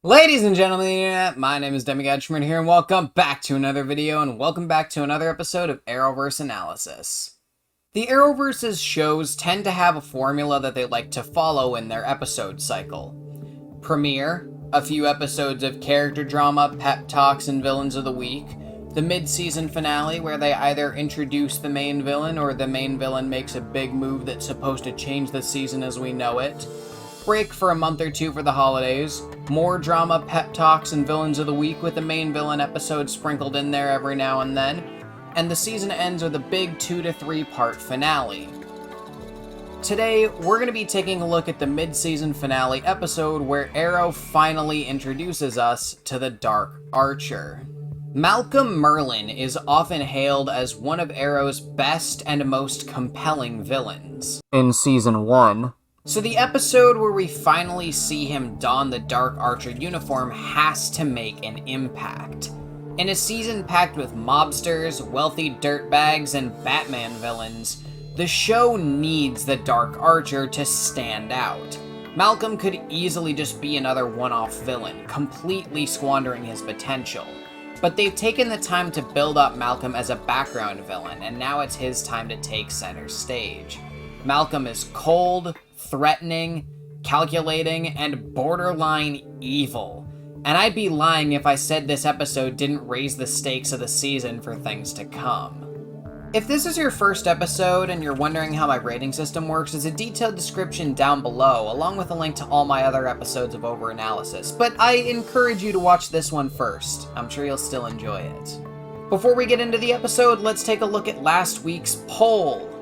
Ladies and gentlemen of the internet, my name is Demigod Shmurda here, and welcome back to another video, and welcome back to another episode of Arrowverse Analysis. The Arrowverse's shows tend to have a formula that they like to follow in their episode cycle. Premiere, a few episodes of character drama, pep talks, and villains of the week. The mid-season finale, where they either introduce the main villain or the main villain makes a big move that's supposed to change the season as we know it. Break for a month or two for the holidays. More drama, pep talks, and villains of the week with the main villain episode sprinkled in there every now and then. And the season ends with a big 2 to 3 part finale. Today, we're going to be taking a look at the mid-season finale episode where Arrow finally introduces us to the Dark Archer. Malcolm Merlyn is often hailed as one of Arrow's best and most compelling villains. In Season 1, so the episode where we finally see him don the Dark Archer uniform has to make an impact. In a season packed with mobsters, wealthy dirtbags, and Batman villains, the show needs the Dark Archer to stand out. Malcolm could easily just be another one-off villain, completely squandering his potential. But they've taken the time to build up Malcolm as a background villain, and now it's his time to take center stage. Malcolm is cold, threatening, calculating, and borderline evil. And I'd be lying if I said this episode didn't raise the stakes of the season for things to come. If this is your first episode and you're wondering how my rating system works, there's a detailed description down below, along with a link to all my other episodes of Overanalysis, but I encourage you to watch this one first. I'm sure you'll still enjoy it. Before we get into the episode, let's take a look at last week's poll.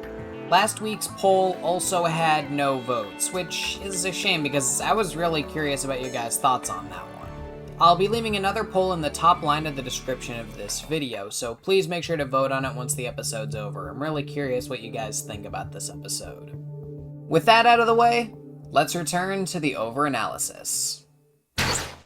Last week's poll also had no votes, which is a shame because I was really curious about you guys' thoughts on that one. I'll be leaving another poll in the top line of the description of this video, so please make sure to vote on it once the episode's over. I'm really curious what you guys think about this episode. With that out of the way, let's return to the overanalysis.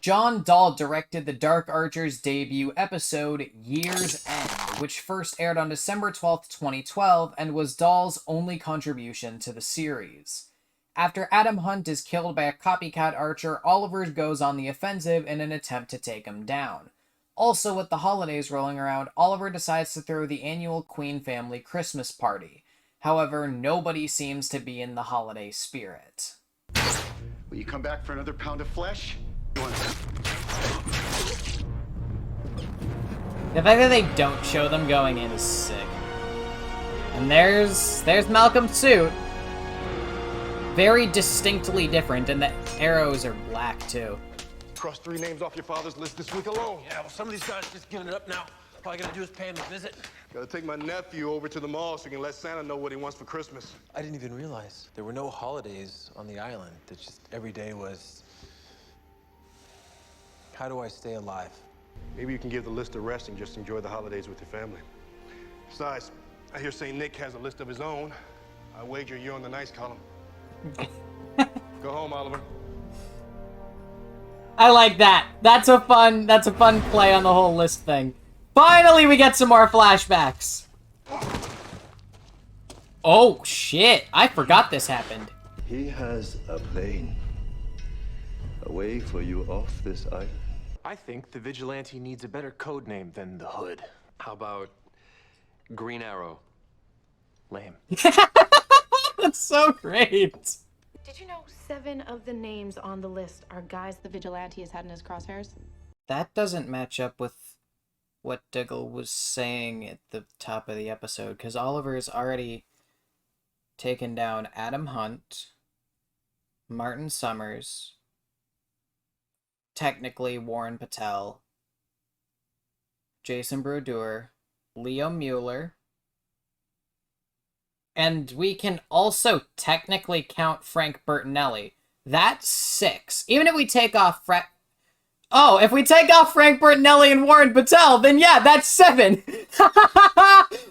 John Dahl directed the Dark Archer's debut episode, Year's End, which first aired on December 12th, 2012, and was Dahl's only contribution to the series. After Adam Hunt is killed by a copycat Archer, Oliver goes on the offensive in an attempt to take him down. Also, with the holidays rolling around, Oliver decides to throw the annual Queen family Christmas party. However, nobody seems to be in the holiday spirit. Will you come back for another pound of flesh? The fact that they don't show them going in is sick. And there's Malcolm's suit. Very distinctly different, and the arrows are black too. Cross 3 names off your father's list this week alone. Yeah, well, some of these guys are just giving it up now. All I gotta do is pay him a visit. Gotta take my nephew over to the mall so he can let Santa know what he wants for Christmas. I didn't even realize there were no holidays on the island. That just every day was... How do I stay alive? Maybe you can give the list a rest and just enjoy the holidays with your family. Besides, I hear St. Nick has a list of his own. I wager you're on the nice column. Go home, Oliver. I like that. That's a fun play on the whole list thing. Finally, we get some more flashbacks. Oh, shit. I forgot this happened. He has a plane. A way for you off this island. I think the Vigilante needs a better code name than the Hood. How about Green Arrow? Lame. That's so great. Did you know 7 of the names on the list are guys the Vigilante has had in his crosshairs? That doesn't match up with what Diggle was saying at the top of the episode, because Oliver's already taken down Adam Hunt, Martin Summers, technically Warren Patel, Jason Brodeur, Leo Mueller, and we can also technically count Frank Bertinelli. That's 6. Even if we take off if we take off Frank Bertinelli and Warren Patel, then yeah, that's 7.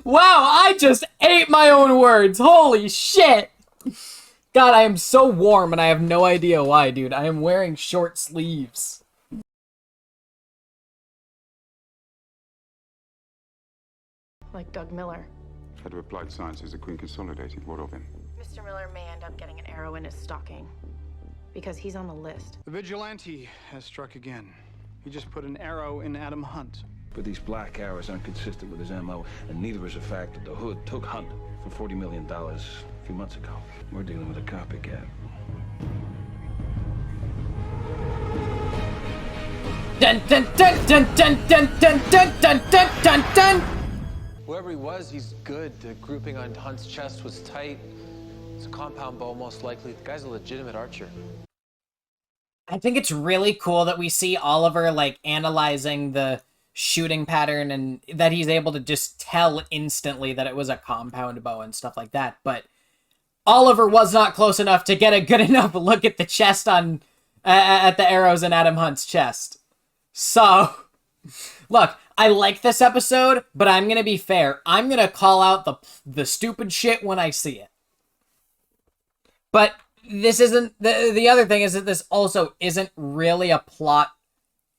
Wow, I just ate my own words. Holy shit. God, I am so warm and I have no idea why, dude. I am wearing short sleeves. Like Doug Miller. Head of Applied Sciences at Queen Consolidated. What of him? Mr. Miller may end up getting an arrow in his stocking. because he's on the list. The vigilante has struck again. He just put an arrow in Adam Hunt. But these black arrows aren't consistent with his MO, and neither is the fact that the Hood took Hunt for $40 million a few months ago. We're dealing with a copycat. Dun dun dun dun dun dun dun dun dun dun dun dun. Whoever he was, he's good. The grouping on Hunt's chest was tight. It's a compound bow, most likely. The guy's a legitimate archer. I think it's really cool that we see Oliver, like, analyzing the shooting pattern and that he's able to just tell instantly that it was a compound bow and stuff like that. But Oliver was not close enough to get a good enough look at the chest on, at the arrows in Adam Hunt's chest. So, look, I like this episode, but I'm gonna be fair. I'm gonna call out the stupid shit when I see it. But this isn't, the other thing is that this also isn't really a plot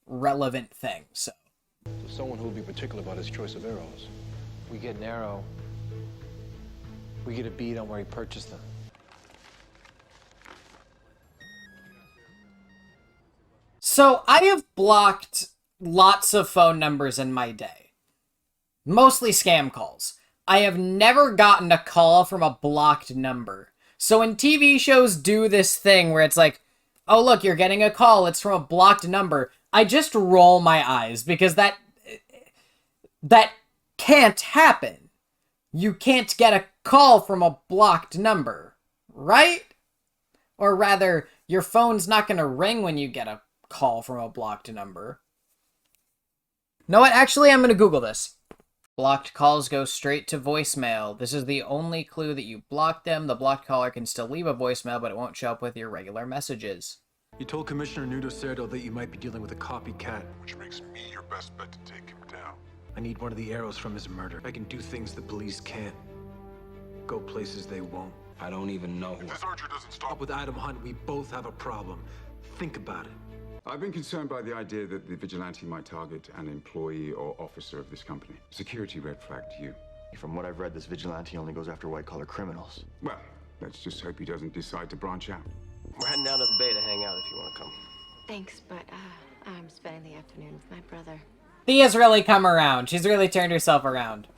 relevant thing, so. Someone who will be particular about his choice of arrows. We get an arrow. We get a bead on where he purchased them. So, I have blocked lots of phone numbers in my day. Mostly scam calls. I have never gotten a call from a blocked number. So when TV shows do this thing where it's like, oh look, you're getting a call, it's from a blocked number, I just roll my eyes because that can't happen. You can't get a call from a blocked number, right? Or rather, your phone's not going to ring when you get a call from a blocked number. Know what? Actually, I'm going to Google this. Blocked calls go straight to voicemail. This is the only clue that you blocked them. The blocked caller can still leave a voicemail, but it won't show up with your regular messages. You told Commissioner Nudo Cerdo that you might be dealing with a copycat. Which makes me your best bet to take him down. I need one of the arrows from his murder. I can do things the police can't. Go places they won't. I don't even know who. If this archer doesn't stop With Adam Hunt, we both have a problem. Think about it. I've been concerned by the idea that the vigilante might target an employee or officer of this company. Security red flag to you. From what I've read, this vigilante only goes after white-collar criminals. Well, let's just hope he doesn't decide to branch out. We're heading down to the bay to hang out if you want to come. Thanks, but I'm spending the afternoon with my brother. Thea's really come around. She's really turned herself around.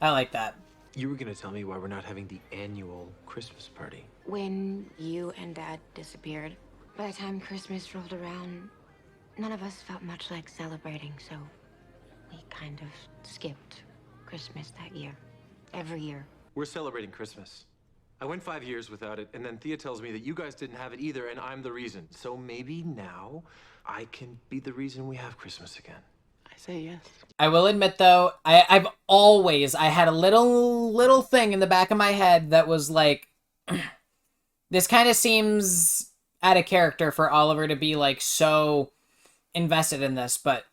I like that. You were gonna tell me why we're not having the annual Christmas party. When you and Dad disappeared, by the time Christmas rolled around, none of us felt much like celebrating, so we kind of skipped Christmas that year. Every year. We're celebrating Christmas. I went 5 years without it, and then Thea tells me that you guys didn't have it either, and I'm the reason. So maybe now I can be the reason we have Christmas again. I say yes. I will admit, though, I had a little thing in the back of my head that was like, this kind of seems out of character for Oliver to be, like, so invested in this, but...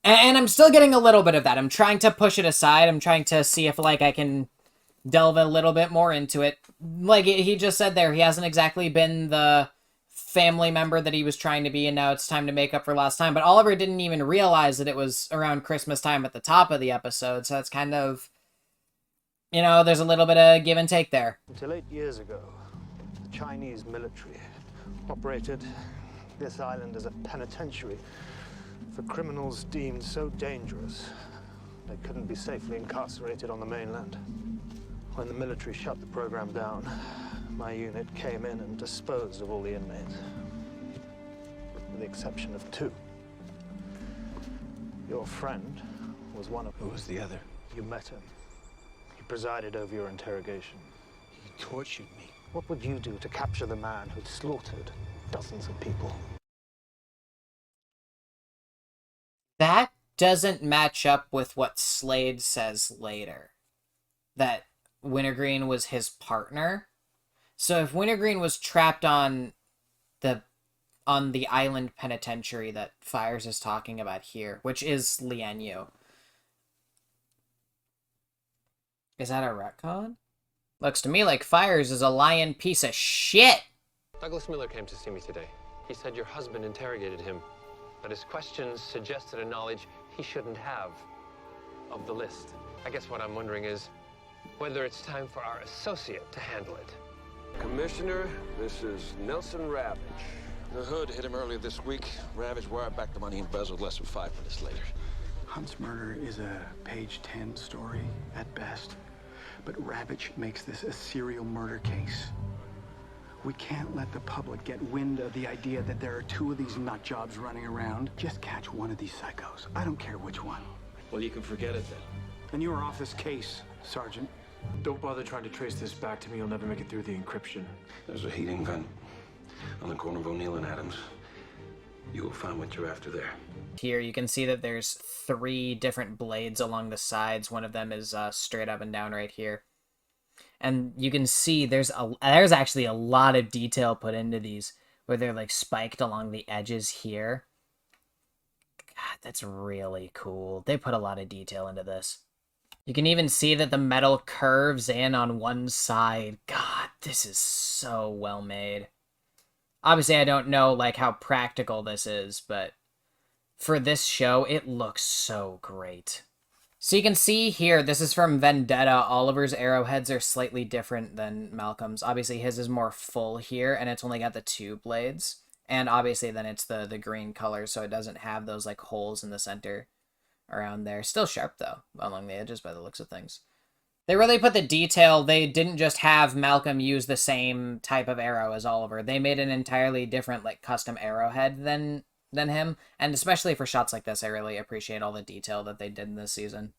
And I'm still getting a little bit of that. I'm trying to push it aside. I'm trying to see if, like, I can delve a little bit more into it. Like he just said there, he hasn't exactly been the family member that he was trying to be, and now it's time to make up for lost time. But Oliver didn't even realize that it was around Christmas time at the top of the episode, so it's kind of, you know, there's a little bit of give and take there. Until 8 years ago, the Chinese military operated this island as a penitentiary for criminals deemed so dangerous they couldn't be safely incarcerated on the mainland. When the military shut the program down, my unit came in and disposed of all the inmates, with the exception of 2. Your friend was one of them. Who was the other? You met him. He presided over your interrogation. He tortured me. What would you do to capture the man who'd slaughtered dozens of people? That doesn't match up with what Slade says later. That Wintergreen was his partner. So if Wintergreen was trapped on the island penitentiary that Fires is talking about here, which is Lianyu, is that a retcon? Looks to me like Fires is a lying piece of shit. Douglas Miller came to see me today. He said your husband interrogated him, but his questions suggested a knowledge he shouldn't have of the list. I guess what I'm wondering is whether it's time for our associate to handle it. Commissioner, this is Nelson Ravage. The hood hit him earlier this week. Ravage wired back the money embezzled less than 5 minutes later. Hunt's murder is a page 10 story at best, but Ravage makes this a serial murder case. We can't let the public get wind of the idea that there are 2 of these nut jobs running around. Just catch one of these psychos. I don't care which one. Well, you can forget it then. And you are off this case, Sergeant. Don't bother trying to trace this back to me. You'll never make it through the encryption. There's a heating vent on the corner of O'Neill and Adams. You will find what you're after there. Here you can see that there's 3 different blades along the sides. One of them is straight up and down right here. And you can see there's actually a lot of detail put into these, where they're like spiked along the edges here. God, that's really cool. They put a lot of detail into this. You can even see that the metal curves in on one side. God, this is so well made. Obviously, I don't know like how practical this is, but for this show, it looks so great. So you can see here, this is from Vendetta. Oliver's arrowheads are slightly different than Malcolm's. Obviously, his is more full here, and it's only got the 2 blades. And obviously, then it's the green color, so it doesn't have those like holes in the center around there. Still sharp, though, along the edges by the looks of things. They really put the detail. They didn't just have Malcolm use the same type of arrow as Oliver. They made an entirely different, like, custom arrowhead than him. And especially for shots like this, I really appreciate all the detail that they did in this season.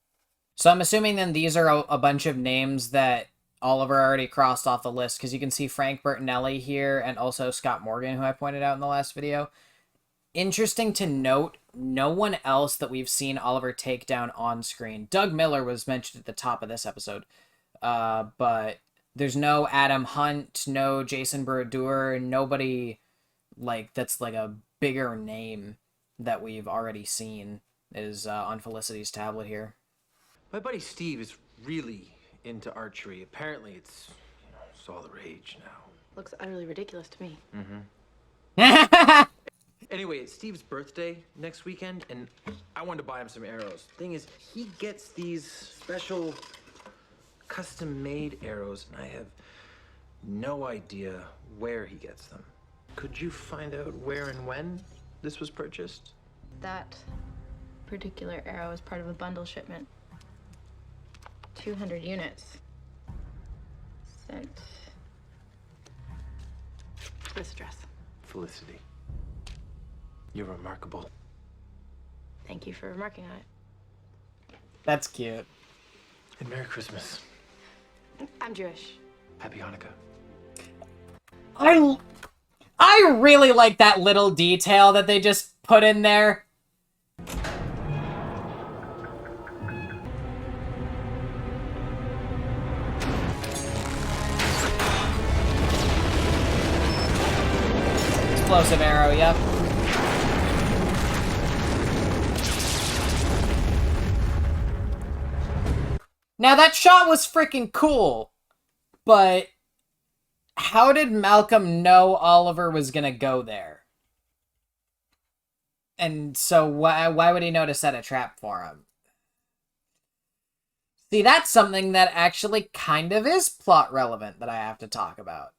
So I'm assuming then these are a bunch of names that Oliver already crossed off the list, because you can see Frank Bertinelli here and also Scott Morgan, who I pointed out in the last video. Interesting to note, no one else that we've seen Oliver take down on screen. Doug Miller was mentioned at the top of this episode, but there's no Adam Hunt, no Jason Brodeur, nobody like that's like a bigger name that we've already seen is on Felicity's tablet here. My buddy Steve is really into archery. Apparently it's all the rage now. Looks utterly ridiculous to me. Anyway, it's Steve's birthday next weekend, and I wanted to buy him some arrows. Thing is, he gets these special custom-made arrows, and I have no idea where he gets them. Could you find out where and when this was purchased? That particular arrow is part of a bundle shipment. 200 units. Sent to this address. Felicity, you're remarkable. Thank you for remarking on it. That's cute. And Merry Christmas. I'm Jewish. Happy Hanukkah. I really like that little detail that they just put in there. Explosive arrow, yep. Now that shot was freaking cool, but how did Malcolm know Oliver was gonna go there? And so why would he know to set a trap for him? See, that's something that actually kind of is plot relevant that I have to talk about.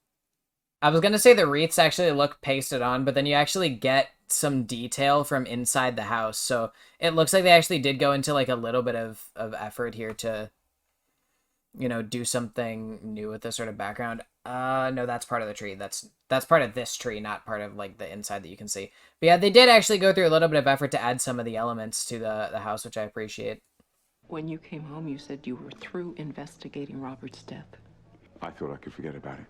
I was gonna say the wreaths actually look pasted on, but then you actually get some detail from inside the house, so it looks like they actually did go into like a little bit of effort here to, you know, do something new with this sort of background. No, that's part of the tree. That's part of this tree, not part of like the inside that you can see. But yeah, they did actually go through a little bit of effort to add some of the elements to the house, which I appreciate. When you came home, you said you were through investigating Robert's death. I thought I could forget about it.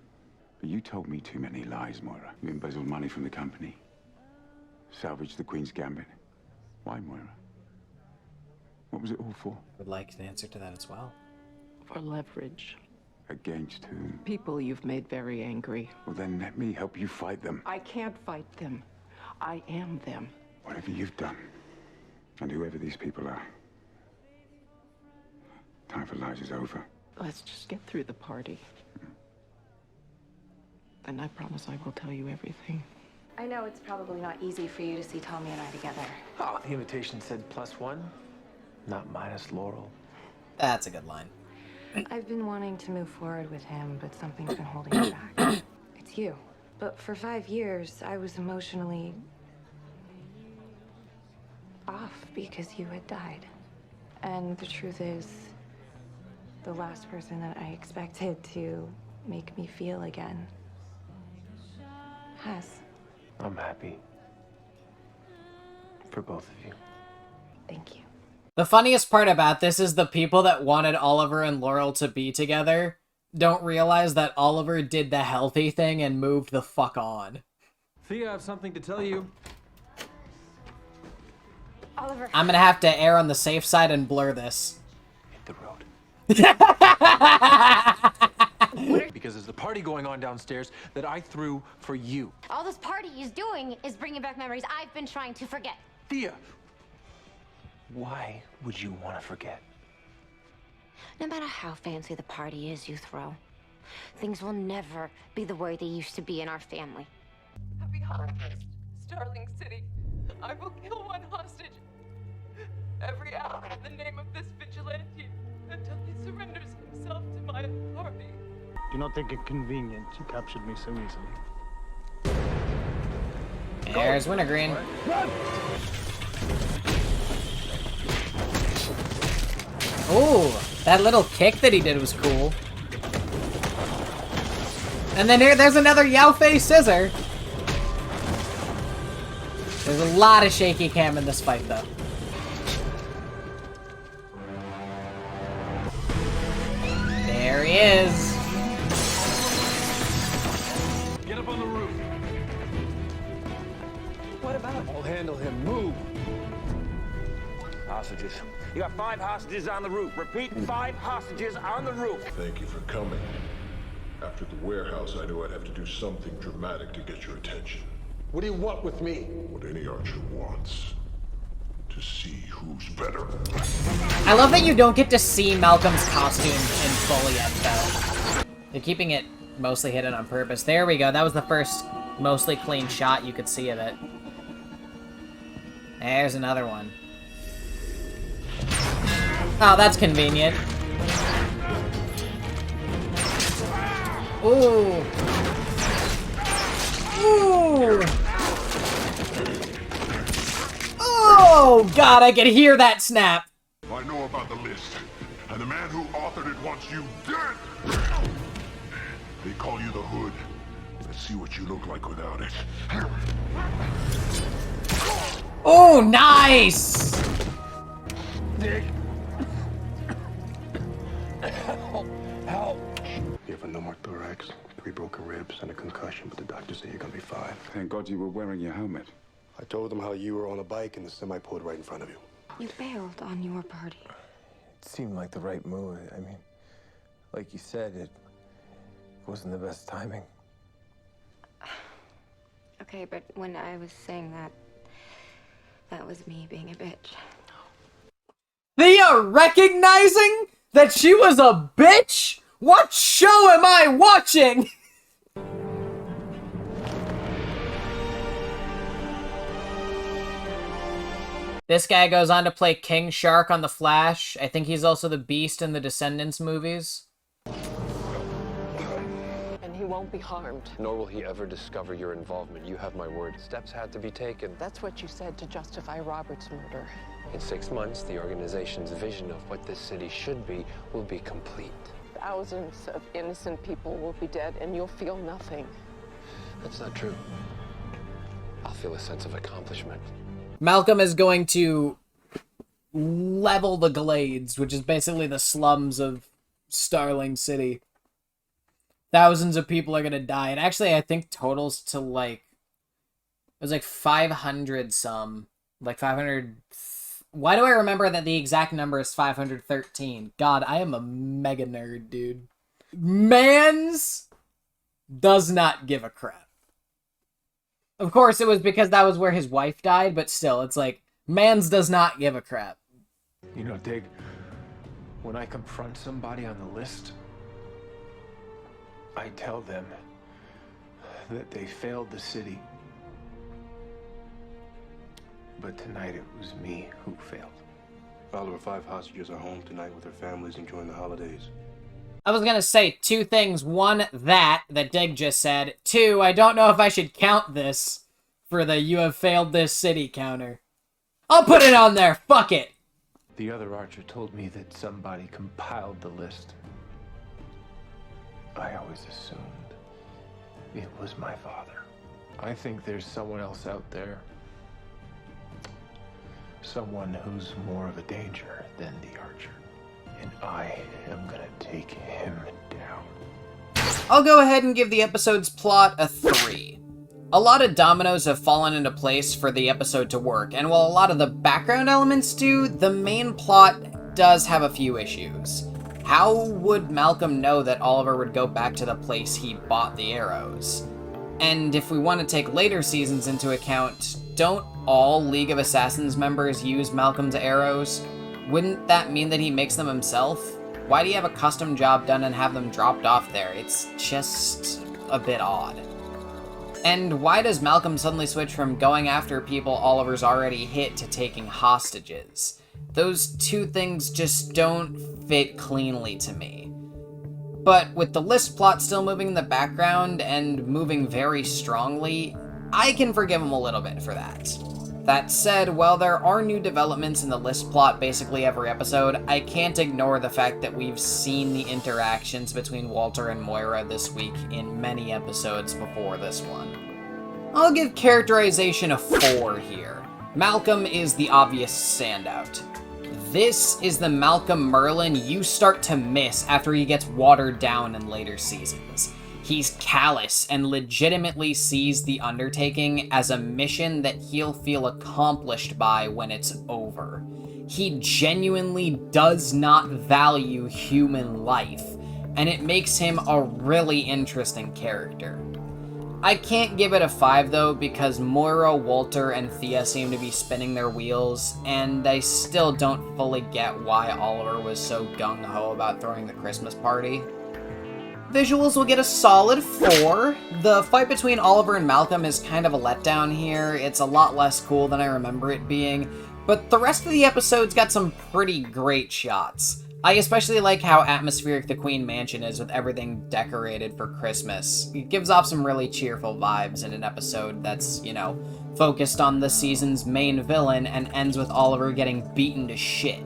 But you told me too many lies, Moira. You embezzled money from the company. Salvaged the Queen's Gambit. Why, Moira? What was it all for? I would like an answer to that as well. For leverage. Against whom? People you've made very angry. Well, then let me help you fight them. I can't fight them. I am them. Whatever you've done, and whoever these people are, time for lies is over. Let's just get through the party. And I promise I will tell you everything. I know it's probably not easy for you to see Tommy and I together. Oh, the invitation said +1, not minus Laurel. That's a good line. I've been wanting to move forward with him, but something's been holding me back. It's you. But for 5 years, I was emotionally off because you had died. And the truth is, the last person that I expected to make me feel again has. I'm happy. For both of you. Thank you. The funniest part about this is the people that wanted Oliver and Laurel to be together don't realize that Oliver did the healthy thing and moved the fuck on. Thea, I have something to tell you. Oliver. I'm gonna have to err on the safe side and blur this. Hit the road. Because there's a party going on downstairs that I threw for you. All this party is doing is bringing back memories I've been trying to forget. Thea! Why would you want to forget? No matter how fancy the party is you throw, things will never be the way they used to be in our family. Happy harvest, Starling City. I will kill one hostage every hour in the name of this vigilante until he surrenders himself to my authority. Do not think it convenient you captured me so easily. There's Wintergreen. Run! Ooh, that little kick that he did was cool. And then there's another Yaofei scissor. There's a lot of shaky cam in this fight, though. There he is. Get up on the roof. What about? I'll handle him. Move. Hostages. You got 5 hostages on the roof. Repeat, 5 hostages on the roof. Thank you for coming. After the warehouse, I knew I'd have to do something dramatic to get your attention. What do you want with me? What any archer wants. To see who's better. I love that you don't get to see Malcolm's costume in full yet, though. They're keeping it mostly hidden on purpose. There we go. That was the first mostly clean shot you could see of it. There's another one. Oh, that's convenient. Ooh. Ooh. Oh, God, I can hear that snap. I know about the list, and the man who authored it wants you dead. They call you the Hood. Let's see what you look like without it. Oh, nice! Dick! Help! You have a pneumothorax, 3 broken ribs, and a concussion, but the doctor said you're gonna be fine. Thank God you were wearing your helmet. I told them how you were on a bike and the semi pulled right in front of you. You bailed on your party. It seemed like the right move. I mean, like you said, it wasn't the best timing. Okay, but when I was saying that, that was me being a bitch. They are recognizing that she was a bitch? What show am I watching? This guy goes on to play King Shark on The Flash. I think he's also the Beast in the Descendants movies. And he won't be harmed. Nor will he ever discover your involvement. You have my word. Steps had to be taken. That's what you said to justify Robert's murder. In 6 months, the organization's vision of what this city should be will be complete. Thousands of innocent people will be dead, and you'll feel nothing. That's not true. I'll feel a sense of accomplishment. Malcolm is going to level the Glades, which is basically the slums of Starling City. Thousands of people are going to die. And actually, I think totals to like... It was like 500 some. Like 500... Why do I remember that the exact number is 513? God, I am a mega nerd, dude. Mans does not give a crap. Of course, it was because that was where his wife died, but still, it's like, Mans does not give a crap. You know, Dig, when I confront somebody on the list, I tell them that they failed the city. But tonight it was me who failed. All of our 5 hostages are home tonight with their families enjoying the holidays. I was gonna say two things. One, that Dig just said. Two, I don't know if I should count this for the "you have failed this city" counter. I'll put it on there, fuck it! The other archer told me that somebody compiled the list. I always assumed it was my father. I think there's someone else out there. Someone who's more of a danger than the archer. And I am gonna take him down. I'll go ahead and give the episode's plot a 3. A lot of dominoes have fallen into place for the episode to work, and while a lot of the background elements do, the main plot does have a few issues. How would Malcolm know that Oliver would go back to the place he bought the arrows? And if we want to take later seasons into account, don't all League of Assassins members use Malcolm's arrows? Wouldn't that mean that he makes them himself? Why do you have a custom job done and have them dropped off there? It's just a bit odd. And why does Malcolm suddenly switch from going after people Oliver's already hit to taking hostages? Those two things just don't fit cleanly to me. But with the list plot still moving in the background and moving very strongly, I can forgive him a little bit for that. That said, while there are new developments in the list plot basically every episode, I can't ignore the fact that we've seen the interactions between Walter and Moira this week in many episodes before this one. I'll give characterization a 4 here. Malcolm is the obvious standout. This is the Malcolm Merlin you start to miss after he gets watered down in later seasons. He's callous and legitimately sees the undertaking as a mission that he'll feel accomplished by when it's over. He genuinely does not value human life, and it makes him a really interesting character. I can't give it a 5 though, because Moira, Walter, and Thea seem to be spinning their wheels, and I still don't fully get why Oliver was so gung-ho about throwing the Christmas party. Visuals will get a solid 4. The fight between Oliver and Malcolm is kind of a letdown here. It's a lot less cool than I remember it being, but the rest of the episode's got some pretty great shots. I especially like how atmospheric the Queen Mansion is with everything decorated for Christmas. It gives off some really cheerful vibes in an episode that's, you know, focused on the season's main villain and ends with Oliver getting beaten to shit.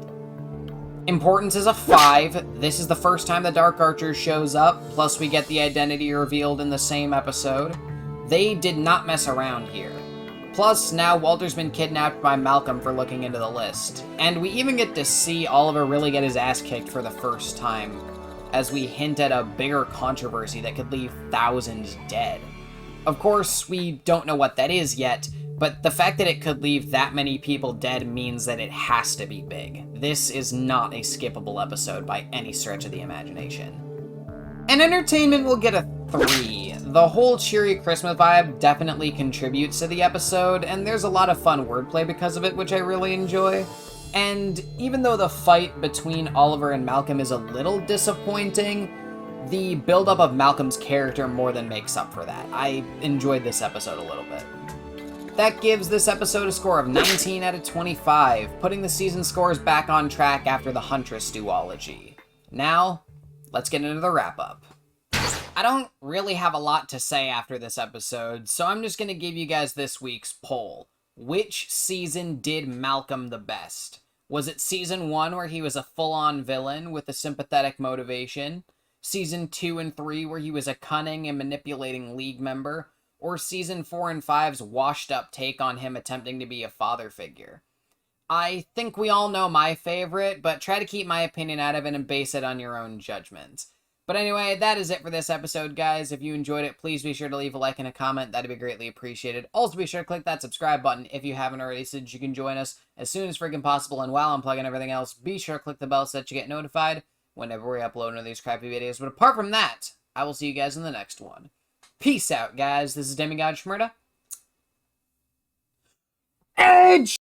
Importance is a 5. This is the first time the Dark Archer shows up, plus we get the identity revealed in the same episode. They did not mess around here. Plus, now Walter's been kidnapped by Malcolm for looking into the list. And we even get to see Oliver really get his ass kicked for the first time, as we hint at a bigger controversy that could leave thousands dead. Of course, we don't know what that is yet, but the fact that it could leave that many people dead means that it has to be big. This is not a skippable episode by any stretch of the imagination. And entertainment will get a 3. The whole cheery Christmas vibe definitely contributes to the episode, and there's a lot of fun wordplay because of it, which I really enjoy. And even though the fight between Oliver and Malcolm is a little disappointing, the buildup of Malcolm's character more than makes up for that. I enjoyed this episode a little bit. That gives this episode a score of 19 out of 25, putting the season scores back on track after the Huntress duology. Now, let's get into the wrap-up. I don't really have a lot to say after this episode, so I'm just going to give you guys this week's poll. Which season did Malcolm the best? Was it season 1 where he was a full-on villain with a sympathetic motivation? Season 2 and 3 where he was a cunning and manipulating League member? Or season 4 and 5's washed-up take on him attempting to be a father figure? I think we all know my favorite, but try to keep my opinion out of it and base it on your own judgment. But anyway, that is it for this episode, guys. If you enjoyed it, please be sure to leave a like and a comment. That'd be greatly appreciated. Also, be sure to click that subscribe button if you haven't already, so that you can join us as soon as freaking possible. And while I'm plugging everything else, be sure to click the bell so that you get notified whenever we upload one of these crappy videos. But apart from that, I will see you guys in the next one. Peace out, guys. This is Demigod Shmurda. Edge!